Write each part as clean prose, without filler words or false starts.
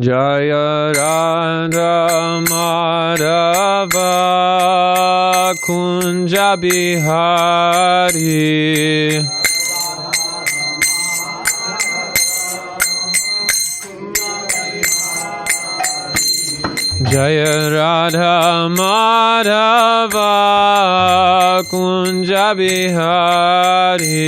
Jaya Radha Madhava Kunja Bihari. Jaya Radha Madhava Kunja Bihari.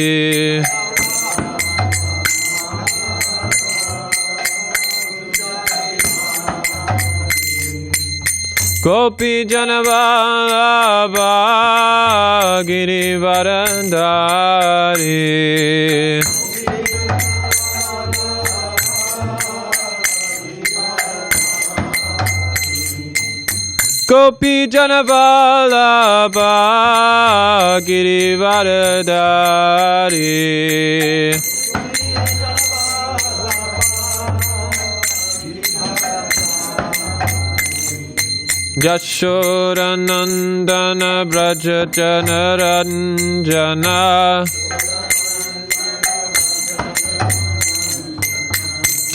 Gopi Janavallabha Girivaradari. Gopi Janavallabha Girivaradari. Yashodanandana Braja Janaranjana.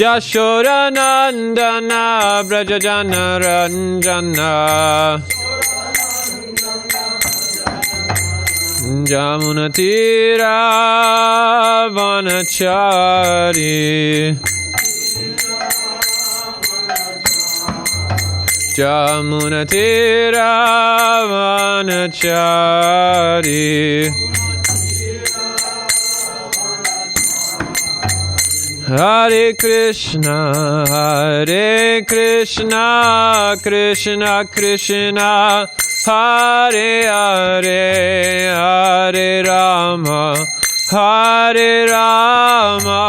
Yashodanandana Braja Janaranjana. Jamunatira Vanachari. Jamunatira Vanachari. Hare Krishna, Krishna Krishna, Hare Hare, Hare Rama, Hare Rama,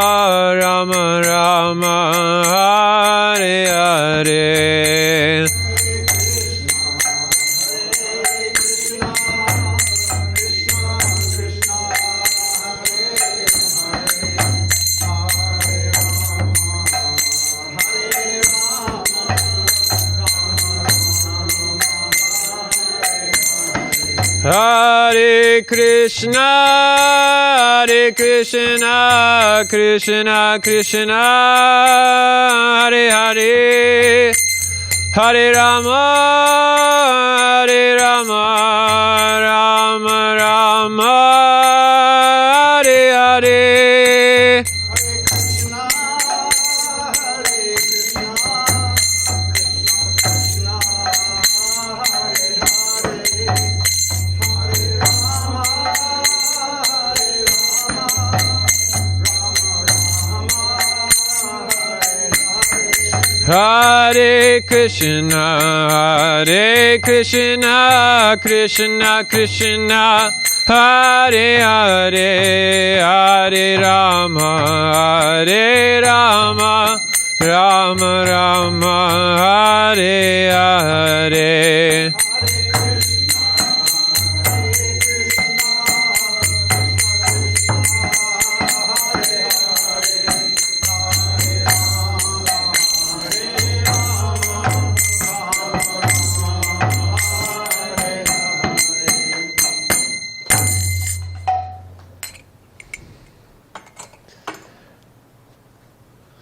Rama Rama, Hare Hare. Hare Krishna, Krishna Krishna, Hare Hare, Hare Rama, Rama Rama, Hare Hare. Hare Krishna, Krishna Krishna, Hare Hare, Hare Rama, Rama Rama, Hare Hare.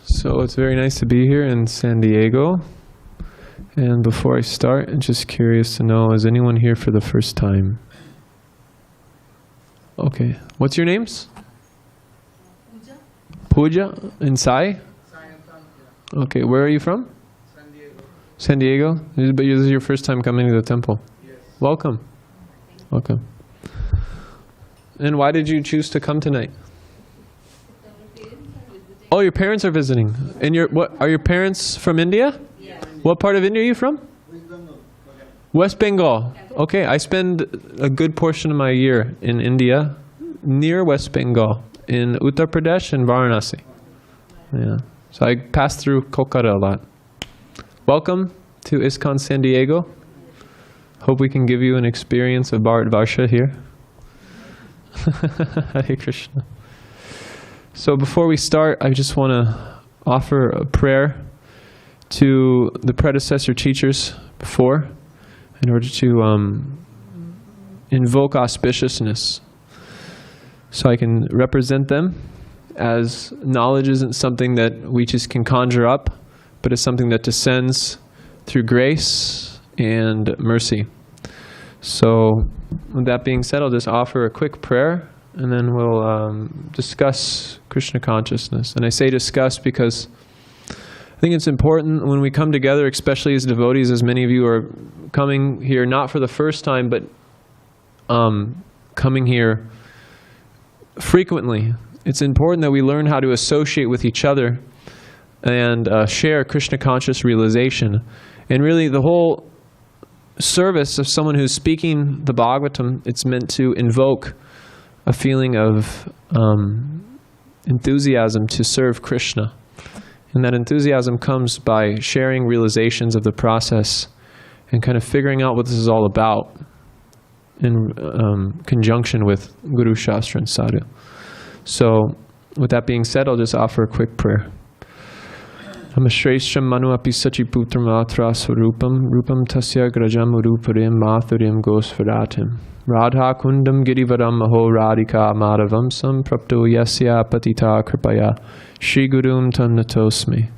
So it's very nice to be here in San Diego. And before I start, I'm just curious to know, is anyone here for the first time? Okay. What's your names? Pooja and Sai? Okay. Where are you from? San Diego. San Diego? But this is your first time coming to the temple? Yes. Welcome. Welcome. And why did you choose to come tonight? Oh, your parents are visiting. And what are your parents from India? Yes. What part of India are you from? West Bengal. Okay, I spend a good portion of my year in India, near West Bengal, in Uttar Pradesh and Varanasi. Yeah. So I pass through Kolkata a lot. Welcome to ISKCON San Diego. Hope we can give you an experience of Bharat Varsha here. Hare Krishna. So before we start, I just want to offer a prayer to the predecessor teachers before in order to invoke auspiciousness. So I can represent them, as knowledge isn't something that we just can conjure up, but it's something that descends through grace and mercy. So with that being said, I'll just offer a quick prayer, and then we'll discuss Krishna consciousness. And I say discuss because I think it's important when we come together, especially as devotees, as many of you are coming here not for the first time, but coming here frequently. It's important that we learn how to associate with each other and share Krishna conscious realization. And really the whole service of someone who's speaking the Bhagavatam, it's meant to invoke a feeling of enthusiasm to serve Krishna. And that enthusiasm comes by sharing realizations of the process and kind of figuring out what this is all about in conjunction with Guru, Shastra, and Sadhu. So, with that being said, I'll just offer a quick prayer. Namashresham manu api sachiputram atra swarupam rupam tasya grajam uruparim mathurim gosvaratim radha kundam girivaram maho radhika madhavam samprapto yasya patita kripaya Shri Gurum tam natosmi.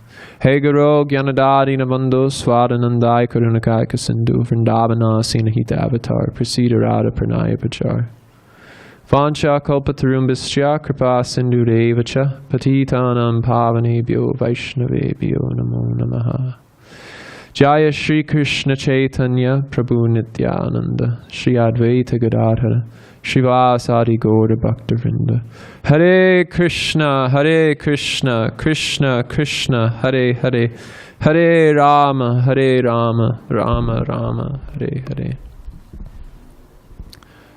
Hey Guru Gyanadadi Navando Swadanandai Karunakaya Sindhu Vrindavana Sinahita Avatar Prasida Radha Pranaya Pachar Vancha Kalpatarum Bischa Kripa Sindhu Devacha Patitanam Pavanebhyo Vaishnavebhyo Namo Namaha Jaya Shri Krishna Chaitanya Prabhu Nityananda Shri Advaita Gadadhara Srivasadi Gaura Bhaktivinoda Hare Krishna, Krishna Krishna, Hare Hare, Hare Rama, Rama Rama, Hare Hare.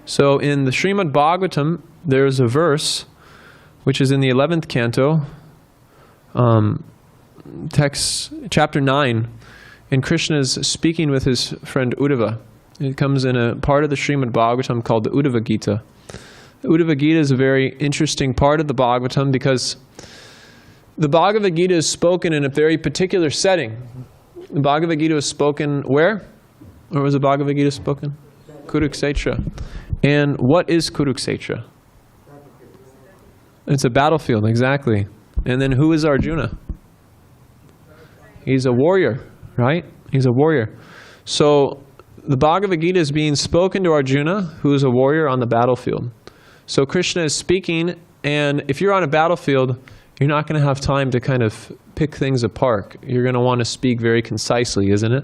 So in the Srimad Bhagavatam, there's a verse which is in the 11th canto, text, chapter 9, and Krishna is speaking with his friend Uddhava. It comes in a part of the Srimad Bhagavatam called the Uddhava Gita. The Uddhava Gita is a very interesting part of the Bhagavatam because the Bhagavad Gita is spoken in a very particular setting. The Bhagavad Gita was spoken where? Where was the Bhagavad Gita spoken? Kuruksetra. And what is Kuruksetra? It's a battlefield, exactly. And then who is Arjuna? He's a warrior, right? He's a warrior. So the Bhagavad Gita is being spoken to Arjuna, who is a warrior on the battlefield. So Krishna is speaking, and if you're on a battlefield, you're not going to have time to kind of pick things apart. You're going to want to speak very concisely, isn't it?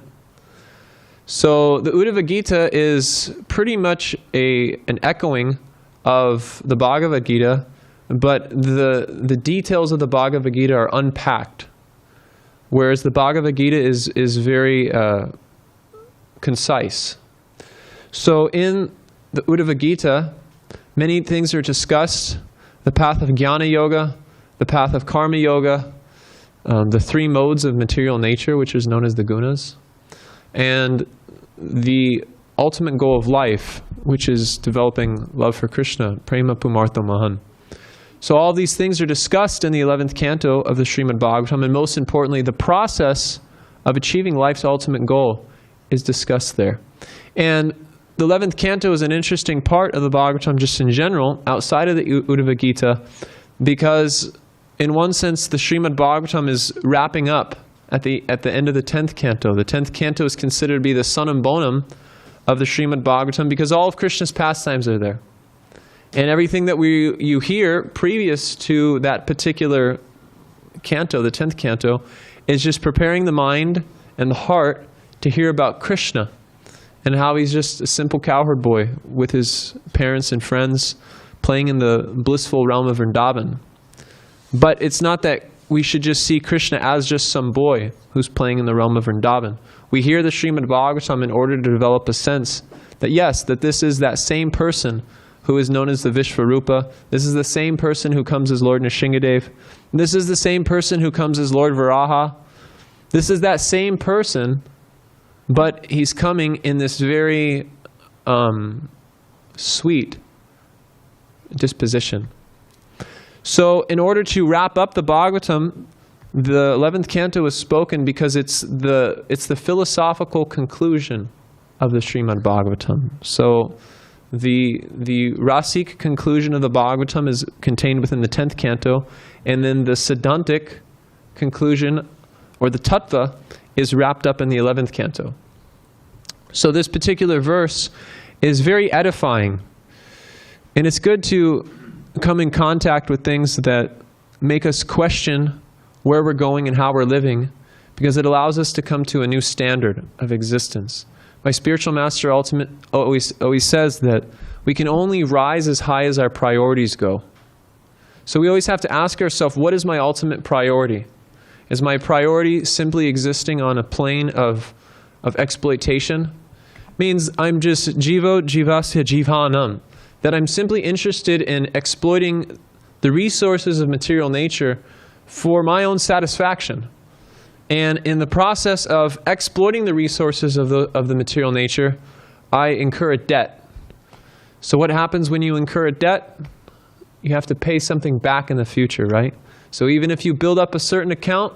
So the Uddhava Gita is pretty much an echoing of the Bhagavad Gita, but the details of the Bhagavad Gita are unpacked. Whereas the Bhagavad Gita is very concise. So in the Uddhava Gita, many things are discussed. The path of Jnana Yoga, the path of Karma Yoga, the three modes of material nature, which is known as the gunas, and the ultimate goal of life, which is developing love for Krishna, Prema Pumartha Mahan. So all these things are discussed in the 11th canto of the Srimad Bhagavatam, and most importantly, the process of achieving life's ultimate goal is discussed there. And the 11th canto is an interesting part of the Bhagavatam just in general, outside of the Uddhava Gita, because in one sense the Srimad Bhagavatam is wrapping up at the end of the 10th canto. The 10th canto is considered to be the sonum bonum of the Srimad Bhagavatam because all of Krishna's pastimes are there. And everything that you hear previous to that particular canto, the 10th canto, is just preparing the mind and the heart to hear about Krishna and how he's just a simple cowherd boy with his parents and friends playing in the blissful realm of Vrindavan. But it's not that we should just see Krishna as just some boy who's playing in the realm of Vrindavan. We hear the Srimad Bhagavatam in order to develop a sense that yes, that this is that same person who is known as the Vishvarupa. This is the same person who comes as Lord Nrsingadev. This is the same person who comes as Lord Varaha. This is that same person, but he's coming in this very sweet disposition. So in order to wrap up the Bhagavatam, the 11th canto is spoken because it's the philosophical conclusion of the Srimad Bhagavatam. So the rasic conclusion of the Bhagavatam is contained within the 10th canto, and then the Siddhantic conclusion or the tattva, is wrapped up in the 11th canto. So this particular verse is very edifying. And it's good to come in contact with things that make us question where we're going and how we're living, because it allows us to come to a new standard of existence. My spiritual master always says that we can only rise as high as our priorities go. So we always have to ask ourselves, what is my ultimate priority? Is my priority simply existing on a plane of exploitation? Means I'm just jivo jivasya jivhanam, that I'm simply interested in exploiting the resources of material nature for my own satisfaction. And in the process of exploiting the resources of the material nature, I incur a debt. So what happens when you incur a debt? You have to pay something back in the future, right? So even if you build up a certain account,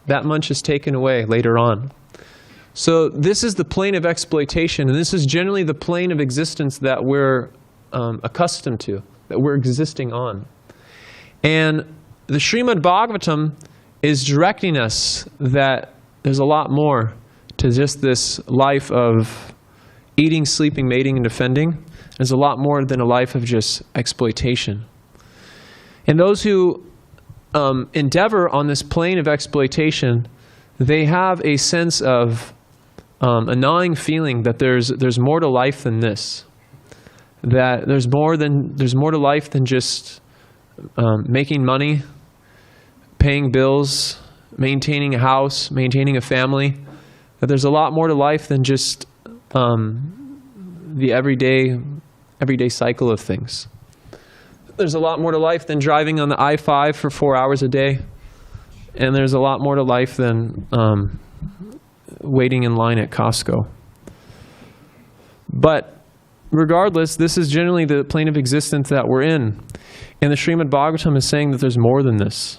that much is taken away later on. So this is the plane of exploitation, and this is generally the plane of existence that we're accustomed to, that we're existing on. And the Srimad Bhagavatam is directing us that there's a lot more to just this life of eating, sleeping, mating, and defending. There's a lot more than a life of just exploitation. And those who endeavor on this plane of exploitation, they have a sense of a gnawing feeling that there's more to life than this. That there's more to life than just making money, paying bills, maintaining a house, maintaining a family. That there's a lot more to life than just the everyday cycle of things. There's a lot more to life than driving on the I-5 for 4 hours a day. And there's a lot more to life than waiting in line at Costco. But regardless, this is generally the plane of existence that we're in. And the Srimad Bhagavatam is saying that there's more than this.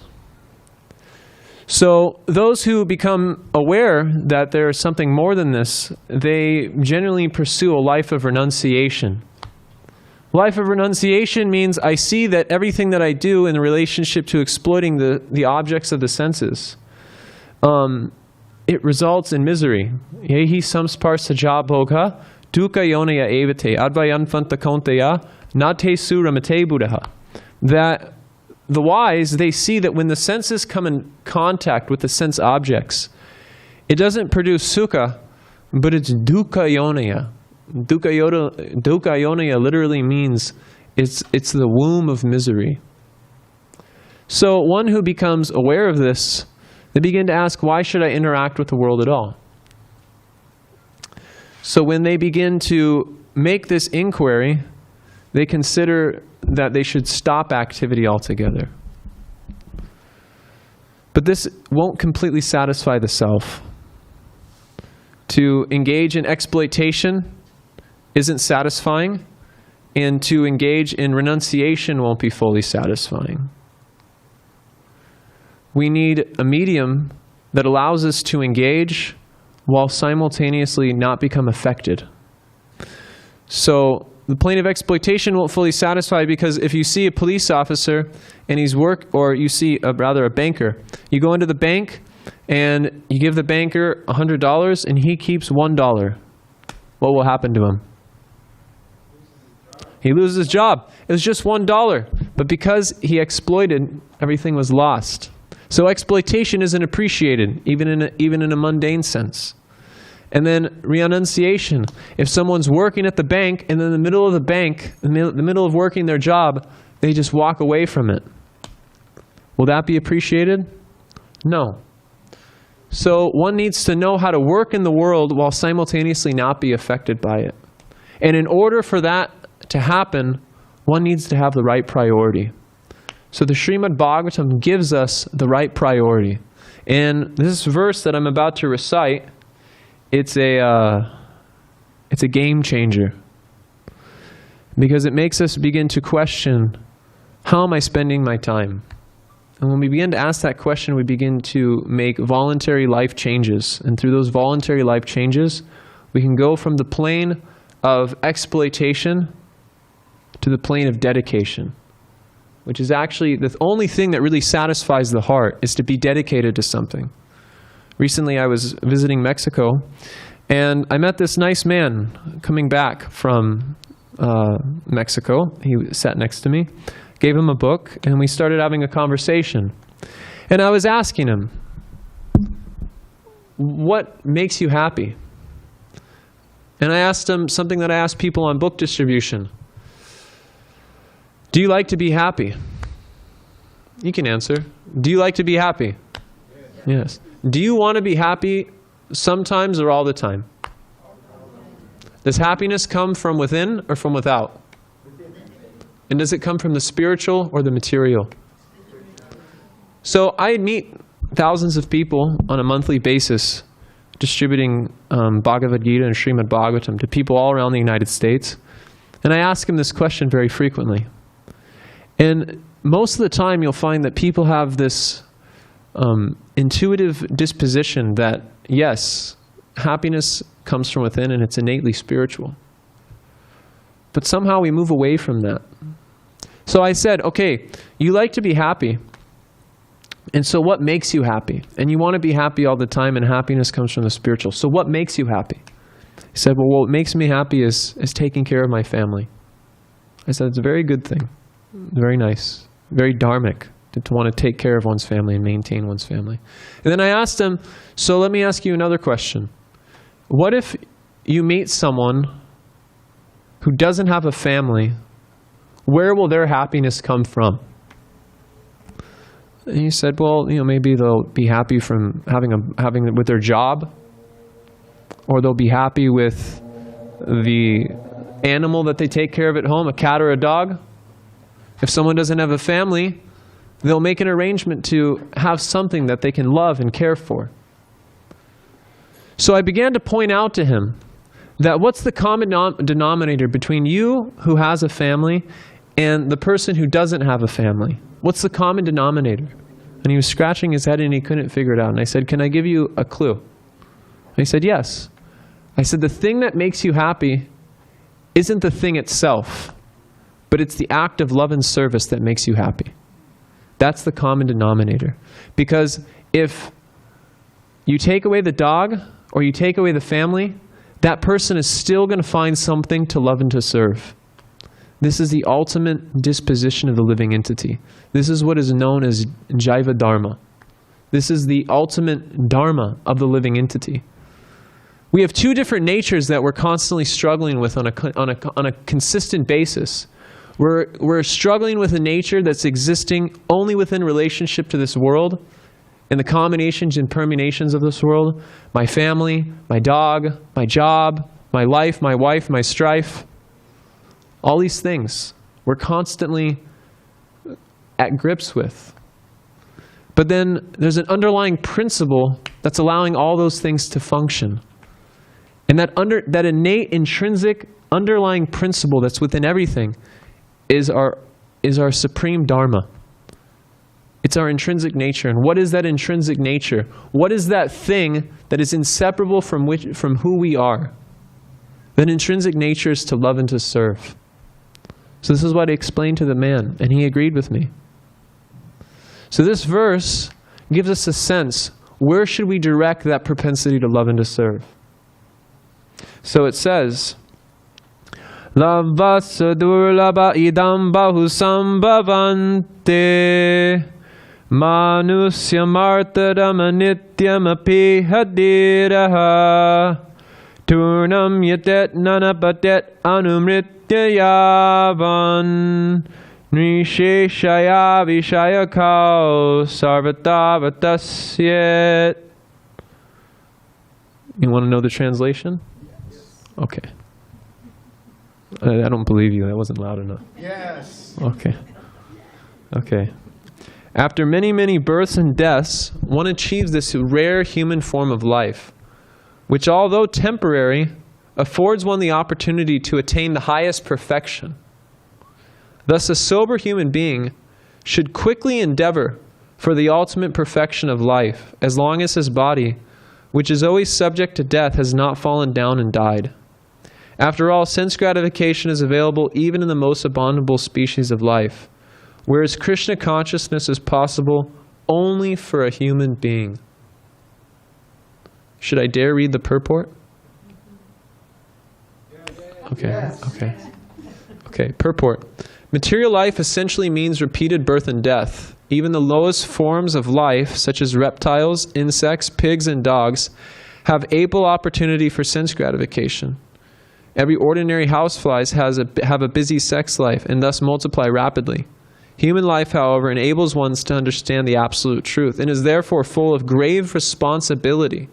So those who become aware that there is something more than this, they generally pursue a life of renunciation. Life of renunciation means I see that everything that I do in relationship to exploiting the objects of the senses, it results in misery. Yehi samsparsaja bhoga dukkha yonaya evate advayanfanta kaunteya nate suramate buddha. That the wise, they see that when the senses come in contact with the sense objects, it doesn't produce sukha, but it's dukkha yonaya. Dukkha yonaya literally means it's the womb of misery. So one who becomes aware of this, they begin to ask, why should I interact with the world at all? So when they begin to make this inquiry, they consider that they should stop activity altogether. But this won't completely satisfy the self. To engage in exploitation isn't satisfying, and to engage in renunciation won't be fully satisfying. We need a medium that allows us to engage while simultaneously not become affected. So the plane of exploitation won't fully satisfy, because if you see a police officer and or you see a banker, you go into the bank and you give the banker $100 and he keeps $1. What will happen to him? He loses his job. It was just $1, but because he exploited, everything was lost. So exploitation isn't appreciated, even in a mundane sense. And then renunciation. If someone's working at the bank and in the middle of the middle of working their job, they just walk away from it. Will that be appreciated? No. So one needs to know how to work in the world while simultaneously not be affected by it. And in order for that to happen, one needs to have the right priority. So the Srimad Bhagavatam gives us the right priority. And this verse that I'm about to recite, it's a game changer, because it makes us begin to question, how am I spending my time? And when we begin to ask that question, we begin to make voluntary life changes. And through those voluntary life changes, we can go from the plane of exploitation to the plane of dedication, which is actually the only thing that really satisfies the heart, is to be dedicated to something. Recently I was visiting Mexico, and I met this nice man coming back from Mexico. He sat next to me, gave him a book, and we started having a conversation. And I was asking him, what makes you happy? And I asked him something that I ask people on book distribution. Do you like to be happy? You can answer. Do you like to be happy? Yes. Do you want to be happy sometimes or all the time? Does happiness come from within or from without? And does it come from the spiritual or the material? So I meet thousands of people on a monthly basis distributing Bhagavad Gita and Srimad Bhagavatam to people all around the United States. And I ask them this question very frequently. And most of the time you'll find that people have this intuitive disposition that, yes, happiness comes from within and it's innately spiritual. But somehow we move away from that. So I said, okay, you like to be happy. And so what makes you happy? And you want to be happy all the time, and happiness comes from the spiritual. So what makes you happy? He said, well, what makes me happy is taking care of my family. I said, it's a very good thing. Very nice. Very dharmic to want to take care of one's family and maintain one's family. And then I asked him, so let me ask you another question. What if you meet someone who doesn't have a family? Where will their happiness come from? And he said, well, maybe they'll be happy from having with their job, or they'll be happy with the animal that they take care of at home, a cat or a dog. If someone doesn't have a family, they'll make an arrangement to have something that they can love and care for. So I began to point out to him that what's the common denominator between you who has a family and the person who doesn't have a family? What's the common denominator? And he was scratching his head and he couldn't figure it out. And I said, can I give you a clue? And he said, yes. I said, the thing that makes you happy isn't the thing itself, but it's the act of love and service that makes you happy. That's the common denominator. Because if you take away the dog or you take away the family, that person is still going to find something to love and to serve. This is the ultimate disposition of the living entity. This is what is known as Jaiva Dharma. This is the ultimate Dharma of the living entity. We have two different natures that we're constantly struggling with on a consistent basis. We're struggling with a nature that's existing only within relationship to this world and the combinations and permutations of this world. My family, my dog, my job, my life, my wife, my strife. All these things we're constantly at grips with. But then there's an underlying principle that's allowing all those things to function. And that innate, intrinsic, underlying principle that's within everything is our supreme Dharma. It's our intrinsic nature. And what is that intrinsic nature? What is that thing that is inseparable from who we are? That intrinsic nature is to love and to serve. So this is what I explained to the man, and he agreed with me. So this verse gives us a sense, where should we direct that propensity to love and to serve? So it says, Lavasa durlaba idam bahu sambhavante manusyam artadam anityam api hadiraha turnam yatet nanapatet anumrityayavan nisheshaya vishayakau sarvatavatasyet. You want to know the translation? Okay. I don't believe you. That wasn't loud enough. Yes. Okay. Okay. After many, many births and deaths, one achieves this rare human form of life, which, although temporary, affords one the opportunity to attain the highest perfection. Thus, a sober human being should quickly endeavor for the ultimate perfection of life, as long as his body, which is always subject to death, has not fallen down and died. After all, sense gratification is available even in the most abominable species of life, whereas Krishna consciousness is possible only for a human being. Should I dare read the purport? Okay, okay. Okay, purport. Material life essentially means repeated birth and death. Even the lowest forms of life, such as reptiles, insects, pigs, and dogs, have ample opportunity for sense gratification. Every ordinary housefly have a busy sex life and thus multiply rapidly. Human life, however, enables one to understand the absolute truth and is therefore full of grave responsibility.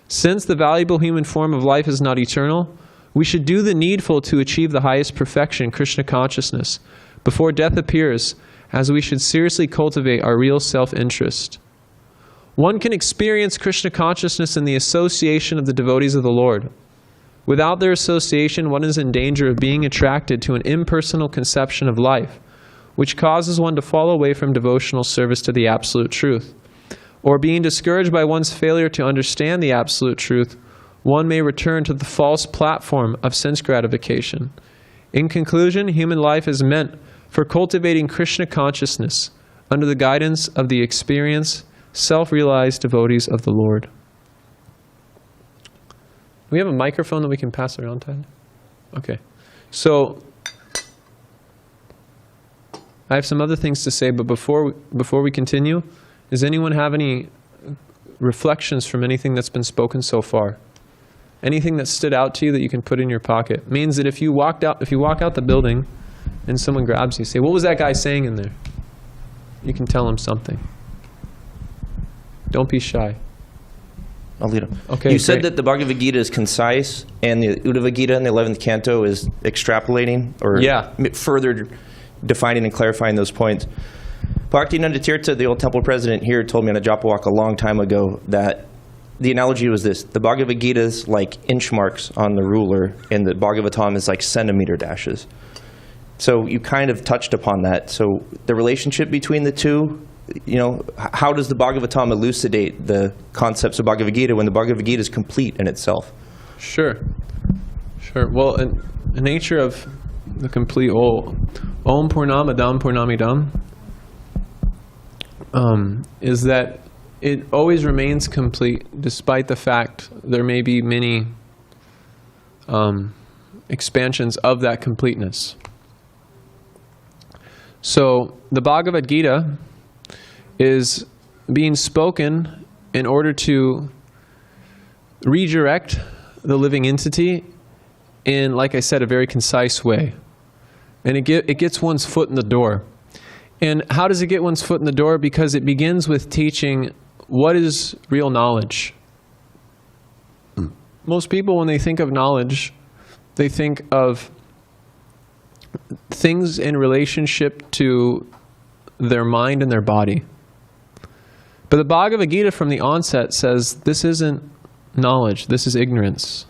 Since the valuable human form of life is not eternal, we should do the needful to achieve the highest perfection, Krishna consciousness, before death appears, as we should seriously cultivate our real self-interest. One can experience Krishna consciousness in the association of the devotees of the Lord. Without their association, one is in danger of being attracted to an impersonal conception of life, which causes one to fall away from devotional service to the absolute truth. Or being discouraged by one's failure to understand the absolute truth, one may return to the false platform of sense gratification. In conclusion, human life is meant for cultivating Krishna consciousness under the guidance of the experienced, self-realized devotees of the Lord. Do we have a microphone that we can pass around, Ted? Okay. So, I have some other things to say, but before we continue, does anyone have any reflections from anything that's been spoken so far? Anything that stood out to you that you can put in your pocket? It means that if you walk out the building and someone grabs you, say, "What was that guy saying in there?" You can tell him something. Don't be shy. I'll lead him. Okay, you said that the Bhagavad Gita is concise, and the Uddhava Gita in the 11th canto is extrapolating, or further defining and clarifying those points. Bhaktinanda Tirtha, the old temple president here, told me on a japa walk a long time ago that the analogy was this: the Bhagavad Gita is like inch marks on the ruler, and the Bhagavatam is like centimeter dashes. So you kind of touched upon that. So the relationship between the two, how does the Bhagavatam elucidate the concepts of Bhagavad Gita when the Bhagavad Gita is complete in itself? Sure. Well, the nature of the complete Om Purnamidam Purnamidam is that it always remains complete despite the fact there may be many expansions of that completeness. So the Bhagavad Gita is being spoken in order to redirect the living entity in, like I said, a very concise way. And it gets one's foot in the door. And how does it get one's foot in the door? Because it begins with teaching what is real knowledge. Most people, when they think of knowledge, they think of things in relationship to their mind and their body. But the Bhagavad Gita from the onset says this isn't knowledge, this is ignorance.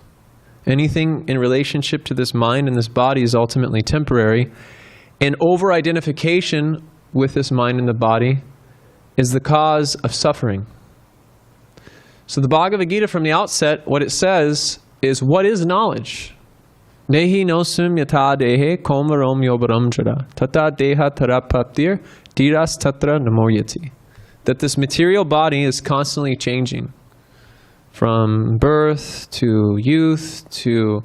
Anything in relationship to this mind and this body is ultimately temporary, and over-identification with this mind and the body is the cause of suffering. So the Bhagavad Gita from the outset, what it says is, what is knowledge? Nehi nosum yata dehe komarom yobaram jara tata deha tarapaptir diras tatra namoyati. That this material body is constantly changing. From birth to youth to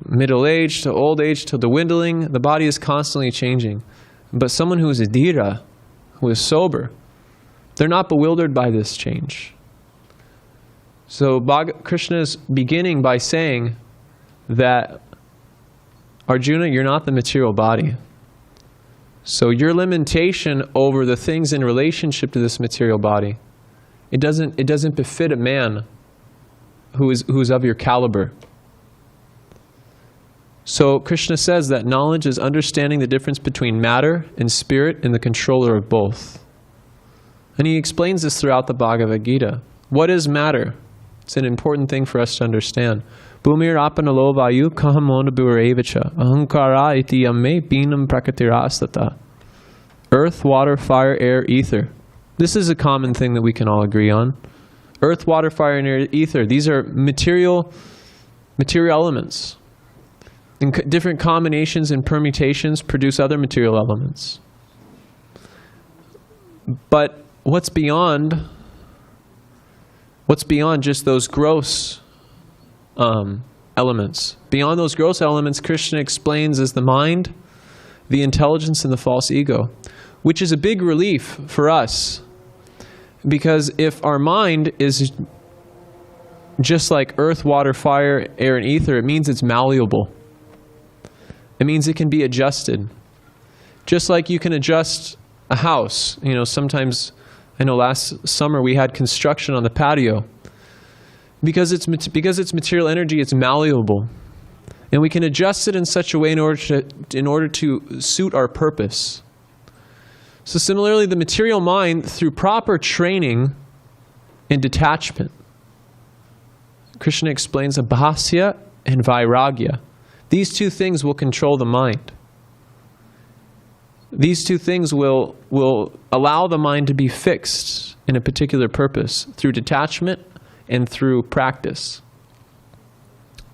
middle age to old age to dwindling, the body is constantly changing. But someone who is a dhira, who is sober, they're not bewildered by this change. So Krishna is beginning by saying that, Arjuna, you're not the material body. So your limitation over the things in relationship to this material body, it doesn't befit a man who is of your caliber. So Krishna says that knowledge is understanding the difference between matter and spirit and the controller of both. And he explains this throughout the Bhagavad Gita. What is matter? It's an important thing for us to understand. Bhumir apanalo vayu kahamona burevacha ahankara iti yamme binam prakatirastata. Earth, water, fire, air, ether. This is a common thing that we can all agree on. Earth, water, fire, and air, ether. These are material elements. And different combinations and permutations produce other material elements. But what's beyond What's beyond just those gross elements? Beyond those gross elements, Krishna explains as the mind, the intelligence, and the false ego, which is a big relief for us. Because if our mind is just like earth, water, fire, air, and ether, it means it's malleable. It means it can be adjusted. Just like you can adjust a house. You know, sometimes, I know last summer we had construction on the patio. Because it's material energy, it's malleable. And we can adjust it in such a way in order to suit our purpose. So similarly, the material mind, through proper training and detachment, Krishna explains abhasya and vairagya. These two things will control the mind. These two things will allow the mind to be fixed in a particular purpose through detachment and through practice.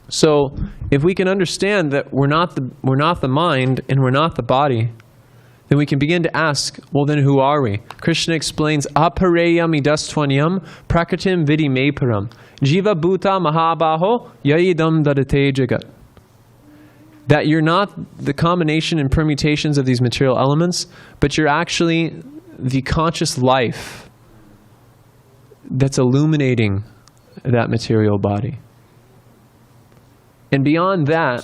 So if we can understand that we're not the mind and we're not the body, then we can begin to ask, well, then who are we? Krishna explains, apareyam idastvanyam prakritim vidi me param jiva bhuta mahabaho yayidam dadate jagat. That you're not the combination and permutations of these material elements, but you're actually the conscious life that's illuminating that material body. And beyond that,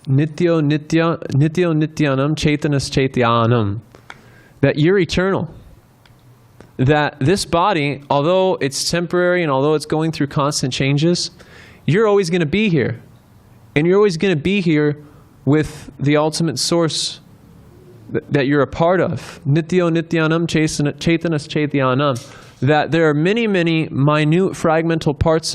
nityo nityanam chaitanas chaityanam, that you're eternal. That this body, although it's temporary and although it's going through constant changes, you're always going to be here. And you're always going to be here with the ultimate source that you're a part of. Nityo nityanam chaitanas chaityanam. That there are many, many minute fragmental parts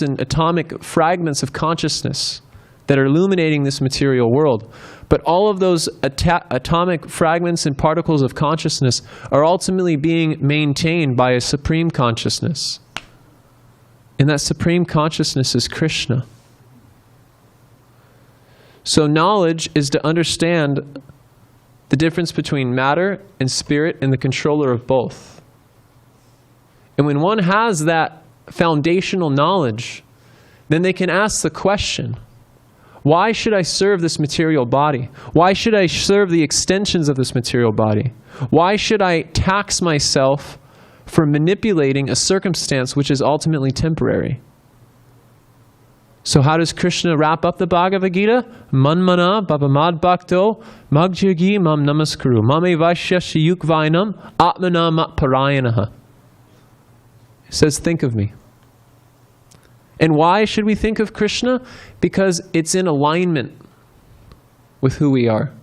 and atomic fragments of consciousness that are illuminating this material world. But all of those atomic fragments and particles of consciousness are ultimately being maintained by a supreme consciousness. And that supreme consciousness is Krishna. So knowledge is to understand the difference between matter and spirit and the controller of both. And when one has that foundational knowledge, then they can ask the question, why should I serve this material body? Why should I serve the extensions of this material body? Why should I tax myself for manipulating a circumstance which is ultimately temporary? So how does Krishna wrap up the Bhagavad Gita? Manmana babamad bhakto magjagi mam namaskuru mame vaishya shiyuk vainam atmana matparayanaha. Says, think of me. And why should we think of Krishna? Because it's in alignment with who we are.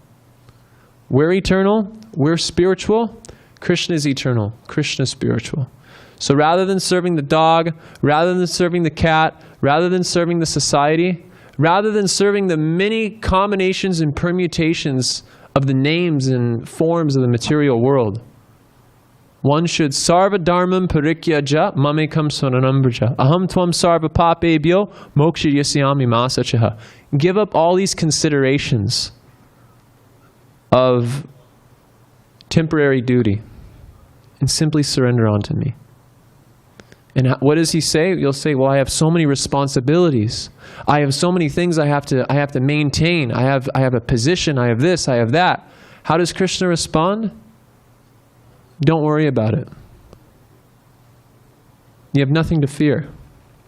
We're eternal, we're spiritual, Krishna is eternal, Krishna is spiritual. So rather than serving the dog, rather than serving the cat, rather than serving the society, rather than serving the many combinations and permutations of the names and forms of the material world, one should sarva dharmam parikyaja mamekam saranambraja aham tvam sarva papebhyo moksha yasyami masachaha. Give up all these considerations of temporary duty and simply surrender unto me. And what does he say? You'll say, well, I have so many responsibilities. I have so many things I have to maintain. I have a position. I have this. I have that. How does Krishna respond? Don't worry about it. You have nothing to fear.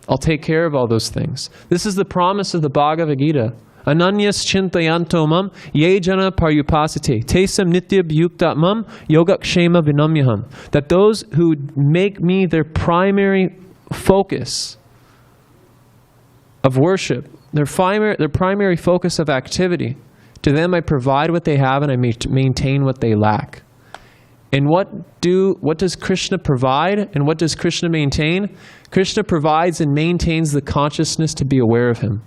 I'll take care of all those things. This is the promise of the Bhagavad Gita. Ananyas chintayanto mam ye jana paryupasate tesam nitya bhyukta mam yogakshema vinamyaham. That those who make me their primary focus of worship, their primary focus of activity, to them I provide what they have and I maintain what they lack. And what does Krishna provide and what does Krishna maintain? Krishna provides and maintains the consciousness to be aware of him.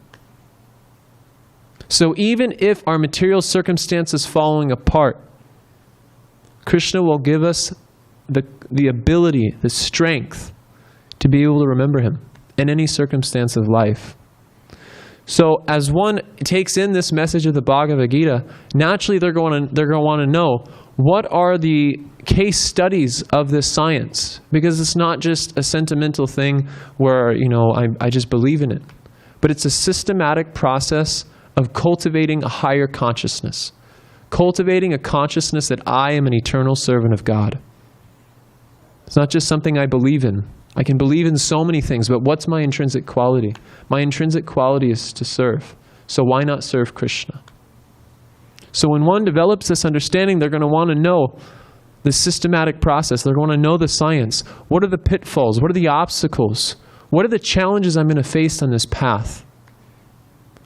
So even if our material circumstance is falling apart, Krishna will give us the ability, the strength to be able to remember him in any circumstance of life. So as one takes in this message of the Bhagavad Gita, naturally they're going to want to know, What are the case studies of this science? Because it's not just a sentimental thing where, I just believe in it. But it's a systematic process of cultivating a higher consciousness. Cultivating a consciousness that I am an eternal servant of God. It's not just something I believe in. I can believe in so many things, but what's my intrinsic quality? My intrinsic quality is to serve. So why not serve Krishna? So when one develops this understanding, they're going to want to know the systematic process. They're going to know the science. What are the pitfalls? What are the obstacles? What are the challenges I'm going to face on this path?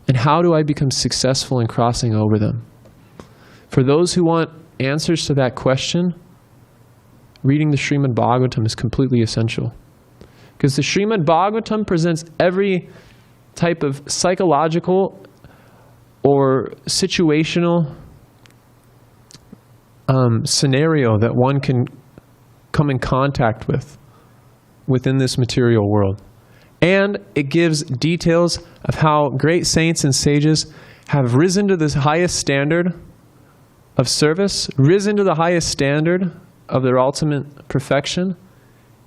And how do I become successful in crossing over them? For those who want answers to that question, reading the Srimad Bhagavatam is completely essential. Because the Srimad Bhagavatam presents every type of psychological or situational scenario that one can come in contact with within this material world. And it gives details of how great saints and sages have risen to this highest standard of service, risen to the highest standard of their ultimate perfection,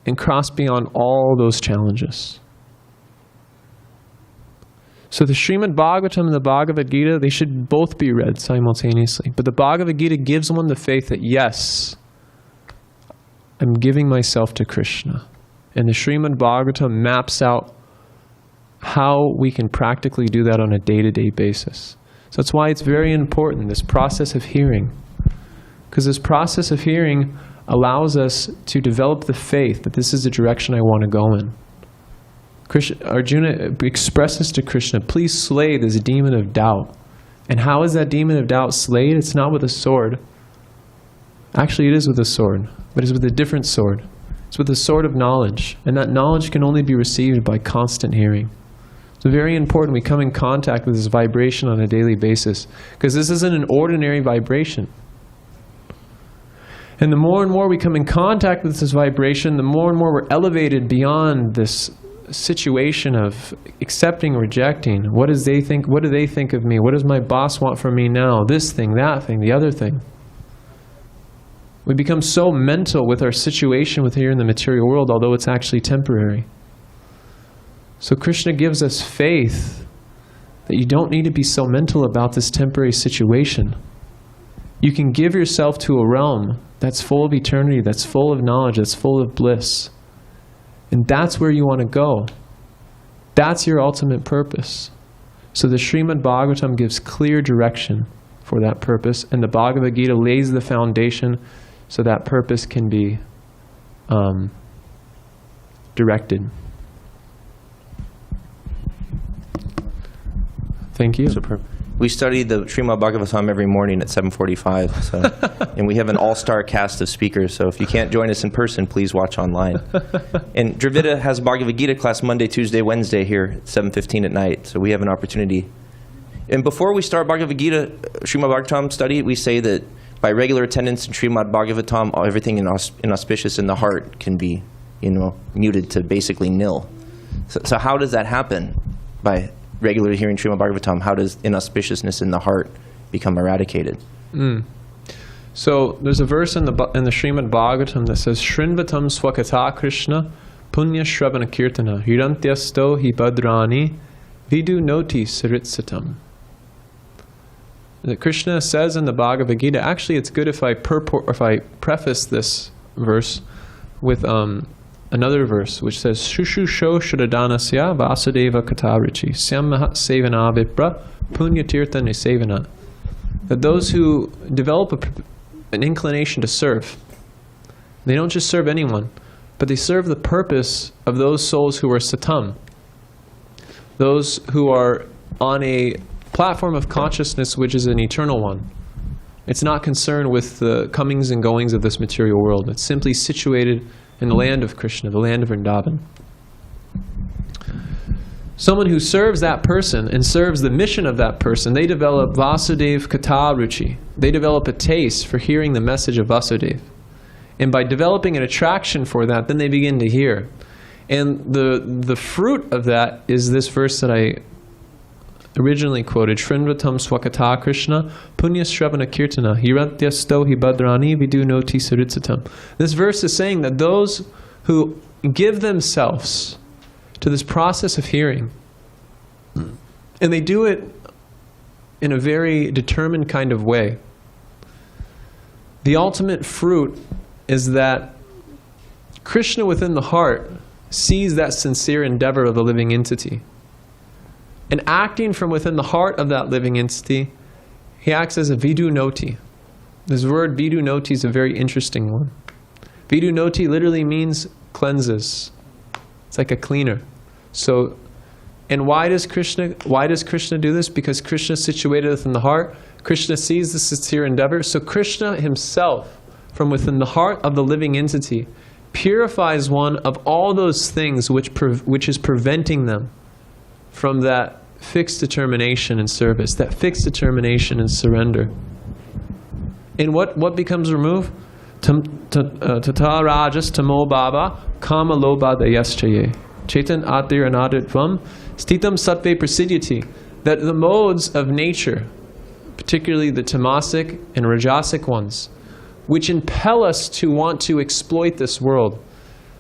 and crossed beyond all those challenges. So the Srimad Bhagavatam and the Bhagavad Gita, they should both be read simultaneously. But the Bhagavad Gita gives one the faith that, yes, I'm giving myself to Krishna. And the Srimad Bhagavatam maps out how we can practically do that on a day-to-day basis. So that's why it's very important, this process of hearing. Because this process of hearing allows us to develop the faith that this is the direction I want to go in. Arjuna expresses to Krishna, please slay this demon of doubt. And how is that demon of doubt slayed? It's not with a sword. Actually, it is with a sword, but it's with a different sword. It's with the sword of knowledge. And that knowledge can only be received by constant hearing. It's very important we come in contact with this vibration on a daily basis, because this isn't an ordinary vibration. And the more and more we come in contact with this vibration, the more and more we're elevated beyond this situation of accepting, rejecting. What do they think of me? What does my boss want from me now? This thing, that thing, the other thing. We become so mental with our situation with here in the material world, although it's actually temporary. So Krishna gives us faith that you don't need to be so mental about this temporary situation. You can give yourself to a realm that's full of eternity, that's full of knowledge, that's full of bliss. And that's where you want to go. That's your ultimate purpose. So the Srimad Bhagavatam gives clear direction for that purpose, and the Bhagavad Gita lays the foundation so that purpose can be directed. Thank you. Superb. We study the Srimad Bhagavatam every morning at 7:45, and we have an all-star cast of speakers, so if you can't join us in person, please watch online. And Dravida has Bhagavad Gita class Monday, Tuesday, Wednesday here at 7:15 at night, so we have an opportunity. And before we start Bhagavad Gita, Srimad Bhagavatam study, we say that by regular attendance in Srimad Bhagavatam, everything inauspicious in the heart can be, muted to basically nil. So how does that happen? By regularly hearing Srimad Bhagavatam, how does inauspiciousness in the heart become eradicated? So there's a verse in the Srimad Bhagavatam that says, Shrinvatam swakata Krishna punya shravana kirtana hirantyasto hi badrani vidu noti saritsatam. That Krishna says in the Bhagavad Gita, actually it's good if I preface this verse with another verse which says, Shushu sho shradanasya vasudeva katarichi sammaha sevana vipra punyatirtha nisevana. That those who develop an inclination to serve, they don't just serve anyone, but they serve the purpose of those souls who are satam, those who are on a platform of consciousness which is an eternal one. It's not concerned with the comings and goings of this material world. It's simply situated in the land of Krishna, the land of Vrindavan. Someone who serves that person and serves the mission of that person, they develop Vasudev Katha Ruchi. They develop a taste for hearing the message of Vasudev. And by developing an attraction for that, then they begin to hear. And the fruit of that is this verse that I originally quoted, Shrinvatam Swakata Krishna, Punya Shravana Kirtana, Hirantyasto Hibadrani Vidu Noti Saritsatam. This verse is saying that those who give themselves to this process of hearing, and they do it in a very determined kind of way, the ultimate fruit is that Krishna within the heart sees that sincere endeavor of the living entity. And acting from within the heart of that living entity, he acts as a vidu noti. This word vidu noti is a very interesting one. Vidu noti literally means cleanses. It's like a cleaner. So, and why does Krishna do this? Because Krishna is situated within the heart. Krishna sees the sincere endeavor. So Krishna himself, from within the heart of the living entity, purifies one of all those things which is preventing them from that fixed determination and service, that fixed determination and surrender. And what becomes removed? Tata rajas tamo baba kama loba dayaschaye chetan atir anaditvam stitam sattve prasidyati. That the modes of nature, particularly the tamasic and rajasic ones, which impel us to want to exploit this world,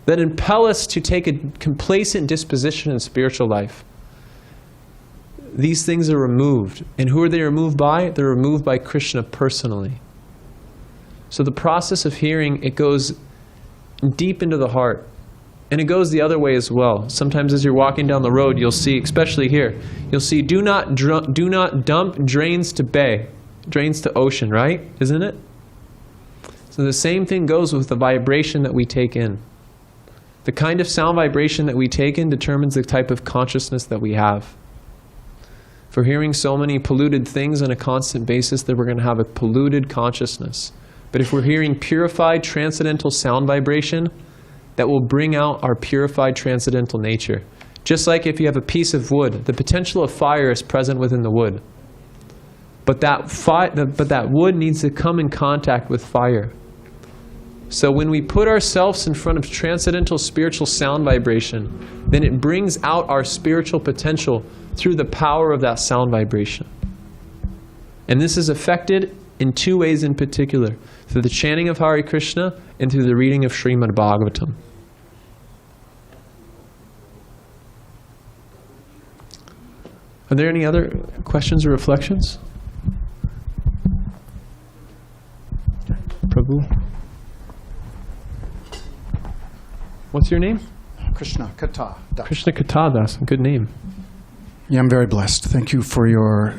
that impel us to take a complacent disposition in spiritual life, these things are removed. And who are they removed by? They're removed by Krishna personally. So the process of hearing, it goes deep into the heart. And it goes the other way as well. Sometimes as you're walking down the road, you'll see, especially here, you'll see, do not dump drains to bay, drains to ocean, right? Isn't it? So the same thing goes with the vibration that we take in. The kind of sound vibration that we take in determines the type of consciousness that we have. If we're hearing so many polluted things on a constant basis, then we're going to have a polluted consciousness. But if we're hearing purified transcendental sound vibration, that will bring out our purified transcendental nature. Just like if you have a piece of wood, the potential of fire is present within the wood. But that wood needs to come in contact with fire. So when we put ourselves in front of transcendental spiritual sound vibration, then it brings out our spiritual potential through the power of that sound vibration. And this is affected in two ways in particular: through the chanting of Hare Krishna and through the reading of Srimad Bhagavatam. Are there any other questions or reflections? Prabhu? What's your name? Krishna Kata Das. Krishna Kata Das. Good name. Yeah, I'm very blessed. Thank you for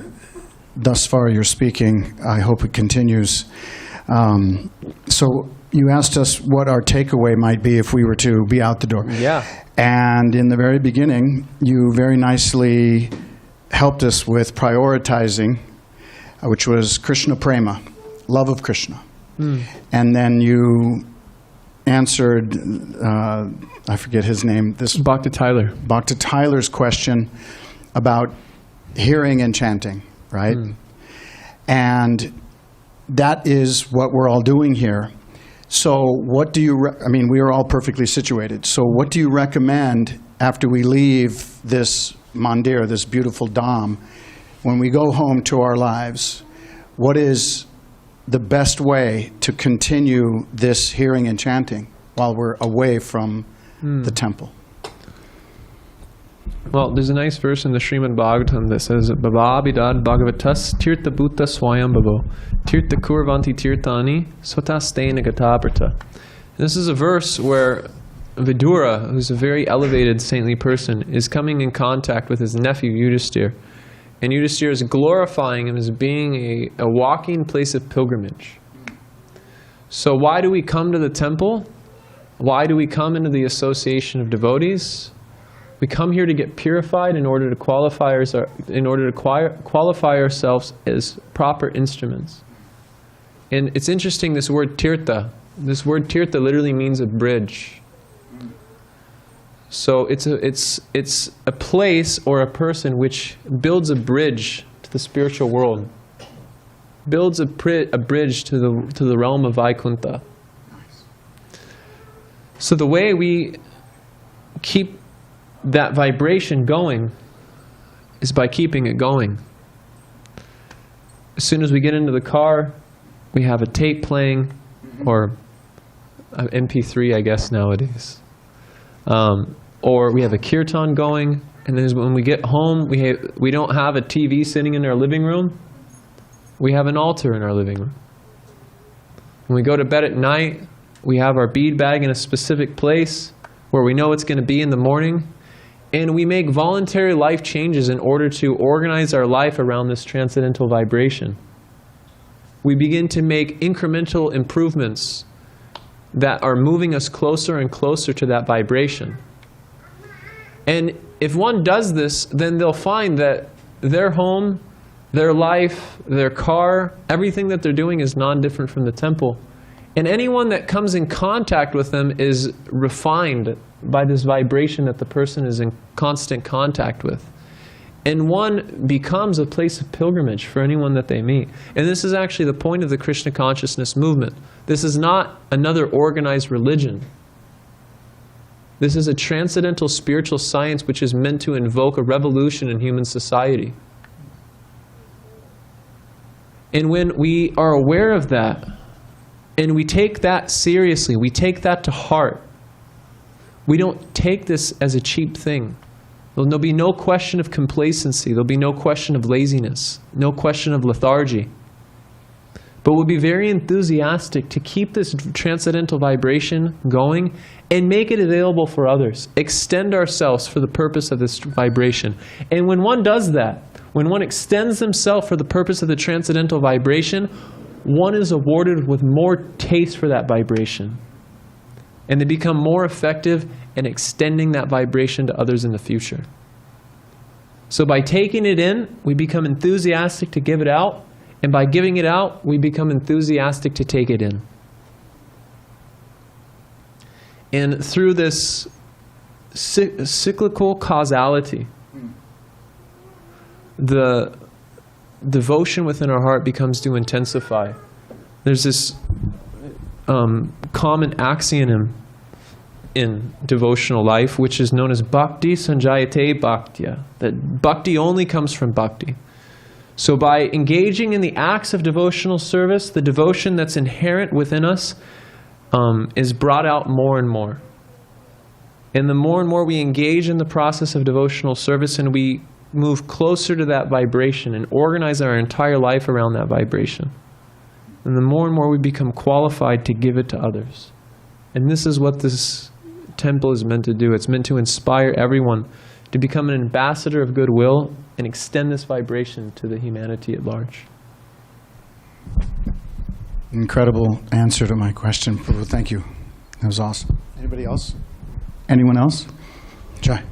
thus far your speaking. I hope it continues. So you asked us what our takeaway might be if we were to be out the door. Yeah. And in the very beginning, you very nicely helped us with prioritizing, which was Krishna Prema, love of Krishna. And then you answered, I forget his name. Bhakti Tyler. Bhakti Tyler's question about hearing and chanting, right? And that is what we're all doing here. So what do you, we are all perfectly situated. So what do you recommend after we leave this mandir, this beautiful dham, when we go home to our lives? What is the best way to continue this hearing and chanting while we're away from the temple? Well, there's a nice verse in the Srimad Bhagavatam that says, Bhavabhidad Bhagavatas Tirtha Bhuta Swayam Bhavo Tirtha Kurvanti Tirthani Sotastena Gataprata. This is a verse where Vidura, who's a very elevated saintly person, is coming in contact with his nephew Yudhisthira. And Yudhisthira is glorifying him as being a walking place of pilgrimage. So why do we come to the temple? Why do we come into the association of devotees? We come here to get purified in order to qualify ourselves as proper instruments. And it's interesting, this word tirtha. This word tirtha literally means a bridge. So it's a place or a person which builds a bridge to the spiritual world, builds a bridge to the realm of Vaikuntha. So the way we keep that vibration going is by keeping it going. As soon as we get into the car, we have a tape playing, or an MP3, I guess, nowadays. Or we have a kirtan going, and then when we get home, we don't have a TV sitting in our living room. We have an altar in our living room. When we go to bed at night, we have our bead bag in a specific place where we know it's going to be in the morning. And we make voluntary life changes in order to organize our life around this transcendental vibration. We begin to make incremental improvements that are moving us closer and closer to that vibration. And if one does this, then they'll find that their home, their life, their car, everything that they're doing is non-different from the temple. And anyone that comes in contact with them is refined by this vibration that the person is in constant contact with. And one becomes a place of pilgrimage for anyone that they meet. And this is actually the point of the Krishna consciousness movement. This is not another organized religion. This is a transcendental spiritual science which is meant to invoke a revolution in human society. And when we are aware of that, and we take that seriously, we take that to heart, we don't take this as a cheap thing. There'll be no question of complacency. There'll be no question of laziness, no question of lethargy. But we'll be very enthusiastic to keep this transcendental vibration going and make it available for others. Extend ourselves for the purpose of this vibration. And when one does that, when one extends himself for the purpose of the transcendental vibration, one is awarded with more taste for that vibration. And they become more effective in extending that vibration to others in the future. So by taking it in, we become enthusiastic to give it out. And by giving it out, we become enthusiastic to take it in. And through this cyclical causality, the devotion within our heart becomes to intensify. There's this common axiom in devotional life, which is known as Bhakti Sanjayate Bhaktya, that Bhakti only comes from Bhakti. So by engaging in the acts of devotional service, the devotion that's inherent within us is brought out more and more. And the more we engage in the process of devotional service and we move closer to that vibration and organize our entire life around that vibration, and the more we become qualified to give it to others. And this is what this temple is meant to do. It's meant to inspire everyone to become an ambassador of goodwill and extend this vibration to the humanity at large. Incredible answer to my question, Prabhu. Thank you. That was awesome. Anybody else? Anyone else? Jai.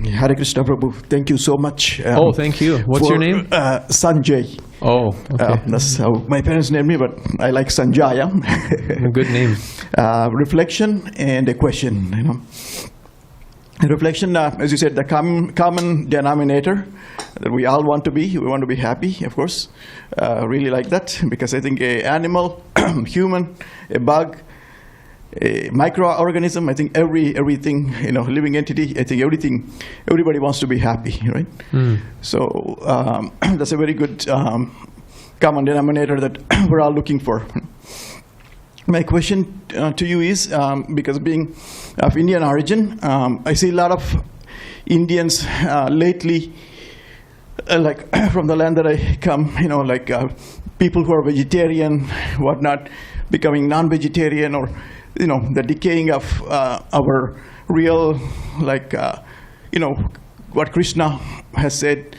Hare Krishna, Prabhu. Thank you so much. Thank you. What's your name? Sanjay. Oh, okay. That's how my parents named me, but I like Sanjaya. A good name. Reflection and a question, you know. Reflection, as you said, the common denominator that we all want to be. We want to be happy, of course. Really like that, because I think an animal, human, a bug, a microorganism, I think everything, you know, living entity, I think everybody wants to be happy, right? So that's a very good common denominator that we're all looking for. My question to you is, because being of Indian origin, I see a lot of Indians lately, like from the land that I come, you know, like people who are vegetarian, whatnot, becoming non-vegetarian, or you know, the decaying of our real, like, you know, what Krishna has said,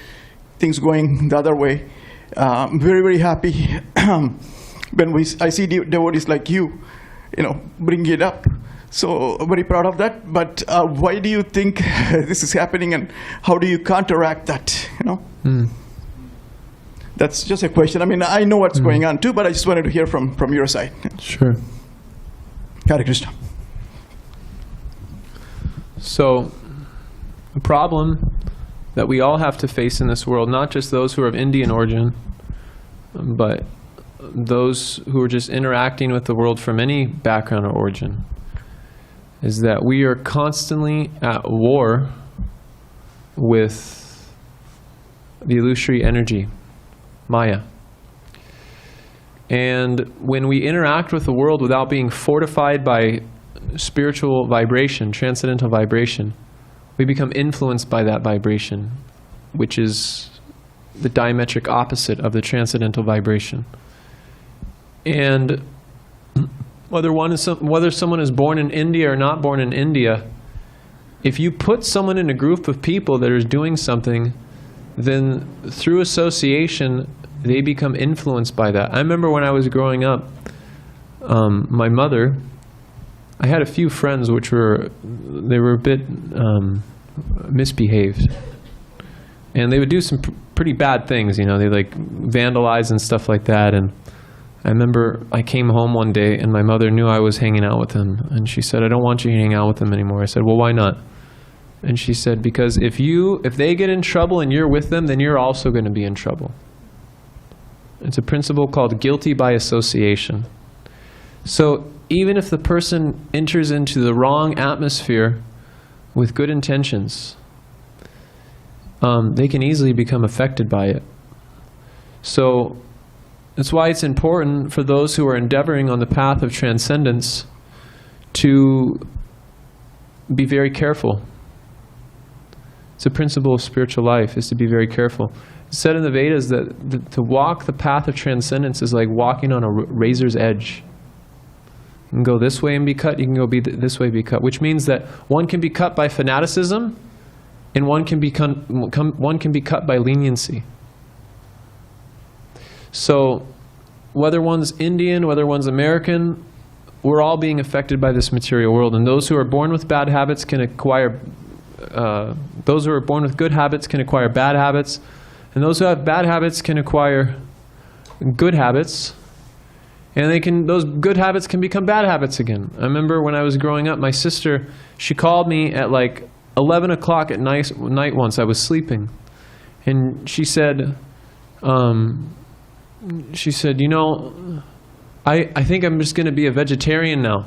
things going the other way. Very, very happy when I see devotees like you know, bring it up. So very proud of that. But why do you think this is happening, and how do you counteract that? You know, that's just a question. I mean, I know what's going on too, but I just wanted to hear from your side. Sure. Hare Krishna. So, a problem that we all have to face in this world, not just those who are of Indian origin, but those who are just interacting with the world from any background or origin, is that we are constantly at war with the illusory energy, Maya. And when we interact with the world without being fortified by spiritual vibration, transcendental vibration, we become influenced by that vibration, which is the diametric opposite of the transcendental vibration. And whether someone is born in India or not born in India, if you put someone in a group of people that is doing something, then through association, they become influenced by that. I remember when I was growing up, my mother, I had a few friends they were a bit misbehaved. And they would do some pretty bad things, you know, they like vandalize and stuff like that. And I remember I came home one day and my mother knew I was hanging out with them. And she said, "I don't want you hanging out with them anymore." I said, "Well, why not?" And she said, "Because if they get in trouble and you're with them, then you're also going to be in trouble." It's a principle called guilty by association. So even if the person enters into the wrong atmosphere with good intentions, they can easily become affected by it. So that's why it's important for those who are endeavoring on the path of transcendence to be very careful. It's a principle of spiritual life, is to be very careful. It's said in the Vedas that to walk the path of transcendence is like walking on a razor's edge. You can go this way and be cut, you can go this way and be cut, which means that one can be cut by fanaticism and one can be cut by leniency. So whether one's Indian, whether one's American, we're all being affected by this material world. And those who are born with bad habits can acquire, those who are born with good habits can acquire bad habits. And those who have bad habits can acquire good habits. And those good habits can become bad habits again. I remember when I was growing up, my sister, she called me at like 11 o'clock at night once. I was sleeping. And she said, "You know, I think I'm just going to be a vegetarian now."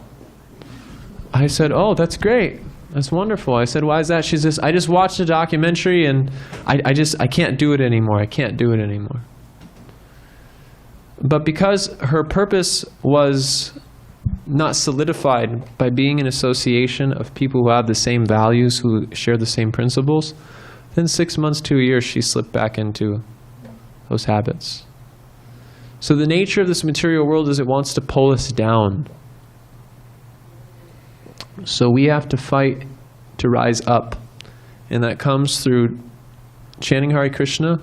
I said, "Oh, that's great. That's wonderful." I said, "Why is that?" She says, "I just watched a documentary and I can't do it anymore. I can't do it anymore." But because her purpose was not solidified by being in association of people who have the same values, who share the same principles, then 6 months to a year she slipped back into those habits. So the nature of this material world is it wants to pull us down. So we have to fight to rise up. And that comes through chanting Hare Krishna,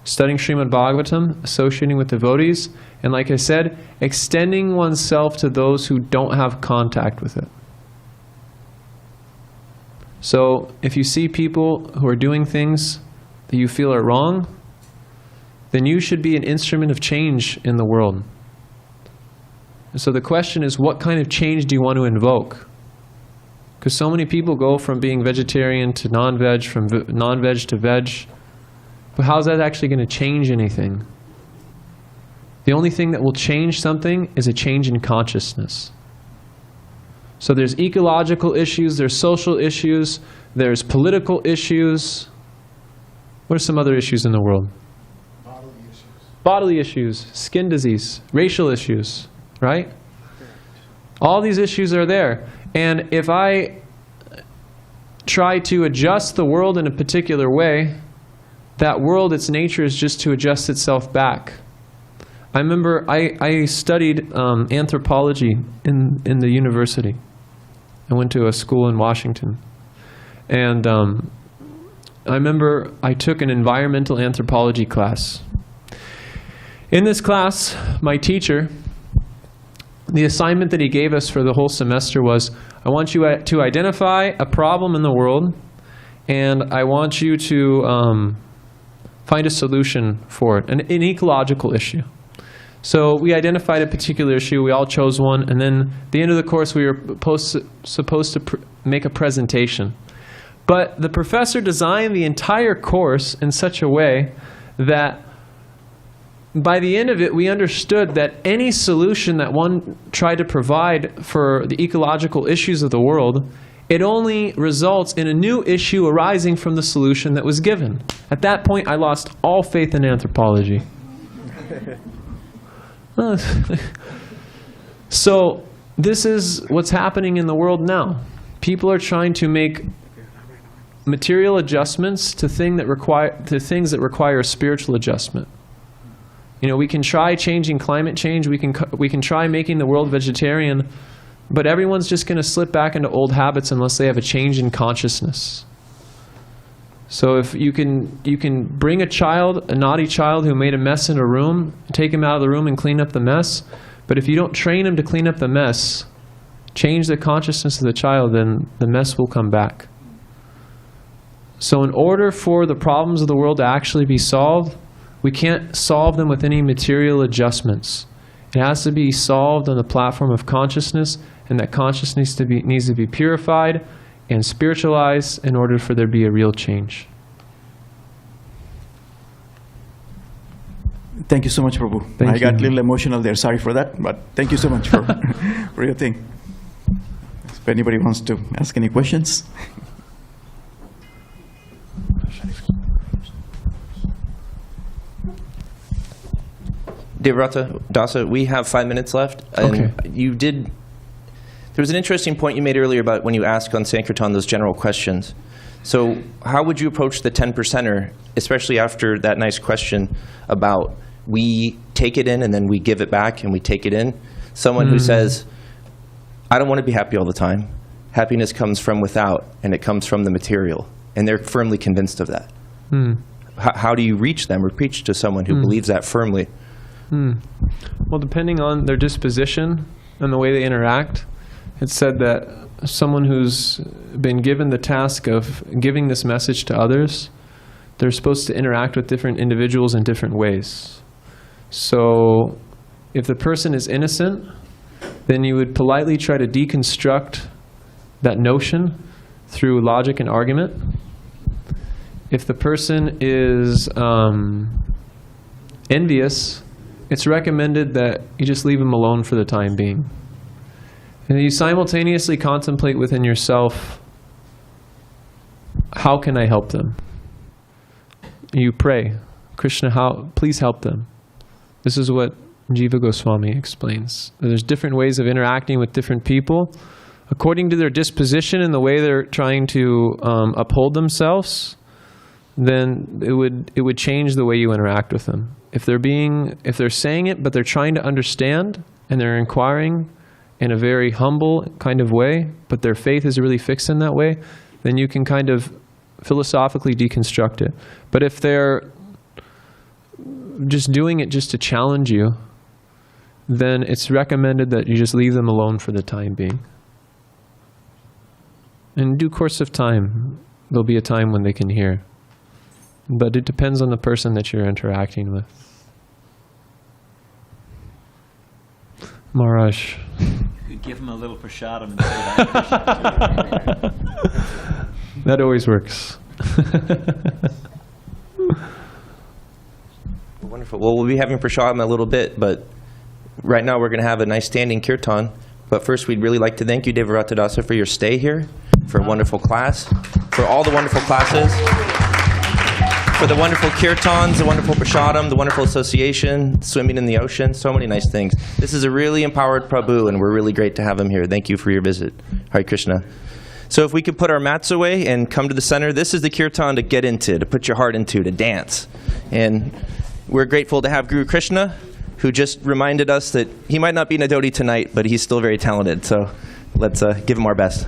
studying Srimad Bhagavatam, associating with devotees, and like I said, extending oneself to those who don't have contact with it. So if you see people who are doing things that you feel are wrong, then you should be an instrument of change in the world. And so the question is, what kind of change do you want to invoke? Because so many people go from being vegetarian to non-veg, from non-veg to veg. But how is that actually going to change anything? The only thing that will change something is a change in consciousness. So there's ecological issues, there's social issues, there's political issues. What are some other issues in the world? Bodily issues, skin disease, racial issues, right? All these issues are there. And if I try to adjust the world in a particular way, that world, its nature is just to adjust itself back. I remember I studied anthropology in the university. I went to a school in Washington. And I remember I took an environmental anthropology class. In this class, my teacher, the assignment that he gave us for the whole semester was, I want you to identify a problem in the world, and I want you to find a solution for it, an ecological issue. So we identified a particular issue, we all chose one, and then at the end of the course we were supposed to make a presentation. But the professor designed the entire course in such a way that by the end of it, we understood that any solution that one tried to provide for the ecological issues of the world, it only results in a new issue arising from the solution that was given. At that point, I lost all faith in anthropology. So this is what's happening in the world now. People are trying to make material adjustments to things that require spiritual adjustment. You know, we can try changing climate change. We can try making the world vegetarian, but everyone's just going to slip back into old habits unless they have a change in consciousness. So if you can bring a naughty child who made a mess in a room, take him out of the room and clean up the mess. But if you don't train him to clean up the mess, change the consciousness of the child, then the mess will come back. So in order for the problems of the world to actually be solved, we can't solve them with any material adjustments. It has to be solved on the platform of consciousness, and that consciousness needs to be purified and spiritualized in order for there to be a real change. Thank you so much, Prabhu. I got a little emotional there. Sorry for that, but thank you so much for, for your thing. If anybody wants to ask any questions. Devavrata Dasa, we have 5 minutes left. And Okay. There was an interesting point you made earlier about when you ask on Sankirtan those general questions. So how would you approach the 10%er, especially after that nice question about we take it in and then we give it back and we take it in? Someone who says, I don't want to be happy all the time. Happiness comes from without, and it comes from the material. And they're firmly convinced of that. How do you reach them or preach to someone who believes that firmly? Well, depending on their disposition and the way they interact, it's said that someone who's been given the task of giving this message to others, they're supposed to interact with different individuals in different ways. So if the person is innocent, then you would politely try to deconstruct that notion through logic and argument. If the person is envious, it's recommended that you just leave them alone for the time being. And you simultaneously contemplate within yourself, how can I help them? You pray, Krishna, please help them. This is what Jiva Goswami explains. There's different ways of interacting with different people. According to their disposition and the way they're trying to uphold themselves, then it would change the way you interact with them. If they're saying it, but they're trying to understand, and they're inquiring in a very humble kind of way, but their faith is really fixed in that way, then you can kind of philosophically deconstruct it. But if they're just doing it just to challenge you, then it's recommended that you just leave them alone for the time being. In due course of time, there'll be a time when they can hear. But it depends on the person that you're interacting with. Maharaj. You give them a little prasadam and say that. That always works. Wonderful. Well, we'll be having prasadam in a little bit, but right now we're going to have a nice standing kirtan. But first, we'd really like to thank you, Devavrata Dasa, for your stay here, for a wonderful class, for all the wonderful classes, for the wonderful kirtans, the wonderful prasadam, the wonderful association, swimming in the ocean, so many nice things. This is a really empowered Prabhu, and we're really great to have him here. Thank you for your visit. Hare Krishna. So if we could put our mats away and come to the center, this is the kirtan to get into, to put your heart into, to dance. And we're grateful to have Guru Krishna, who just reminded us that he might not be in Adoti tonight, but he's still very talented. So let's give him our best.